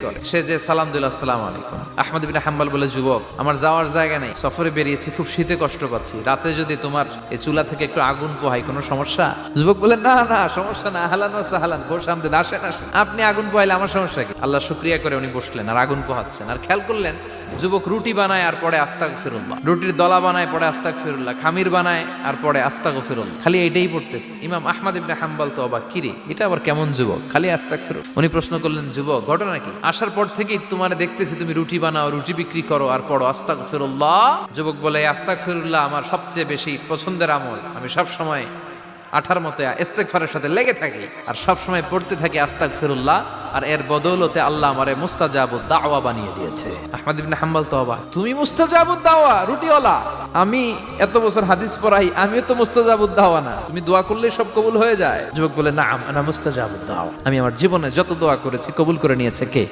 করে, সে যে সালাম দিল আসসালামু আলাইকুম। আহমদ ইবনে হাম্বল বলে, যুবক আমার যাওয়ার জায়গা নেই, সফরে বেরিয়েছি, খুব শীতে কষ্ট পাচ্ছি, রাতে যদি তোমার এই চুলা থেকে একটু আগুন পোহাই কোনো সমস্যা? যুবক বলে, না না সমস্যা না, আহলান ওয়া সাহলান, বসে আমদের আসেন আসেন, আপনি আগুন পোহাইলে আমার সমস্যা কি? আল্লাহ শুকরিয়া করে উনি বসলেন আর আগুন পোহাচ্ছেন। আর খেয়াল করলেন যুবক রুটি বানায় আর পরে আস্তাগফিরুল্লাহ, রুটির দলা বানায় পরে আস্তাগফিরুল্লাহ, খামির বানায় আর পরে আস্তাগফিরুল্লাহ, খালি এইটাই পড়তেছে। ইমাম আহমদ ইবনে হাম্বল তো অবাক, কিরে এটা আবার কেমন যুবক, খালি আস্তাগফিরুল্লাহ। উনি প্রশ্ন করলেন, যুবক ঘটনা কি? আসার পর থেকেই তোমার দেখতেছি তুমি রুটি বানাও, রুটি বিক্রি করো আর পড়ো আস্তাগফিরুল্লাহ। যুবক বলে, আস্তাগফিরুল্লাহ আমার সবচেয়ে বেশি পছন্দের আমল, আমি সব সময় আঠার মতে ইস্তেগফারের সাথে লেগে থাকি আর সব সময় পড়তে থাকি আস্তাগফিরুল্লাহ, আর এর বদৌলতে আল্লাহ আমারে মুস্তাজাবুদ দাওয়া বানিয়ে দিয়েছে। আহমদ ইবনে হাম্বল তো অবাক, তুমি মুস্তাজাবুদ দাওয়া, রুটিওয়ালা? আমি এত বছর হাদিস পড়াই, আমিও তো মুস্তাজাবুদ দাওয়া না, তুমি দোয়া করলেই সব কবুল হয়ে যায়? যুবক বলে, না আনা মুস্তাজাবুদ দাওয়া, আমি আমার জীবনে যত দোয়া করেছি কবুল করে নিয়েছে কে?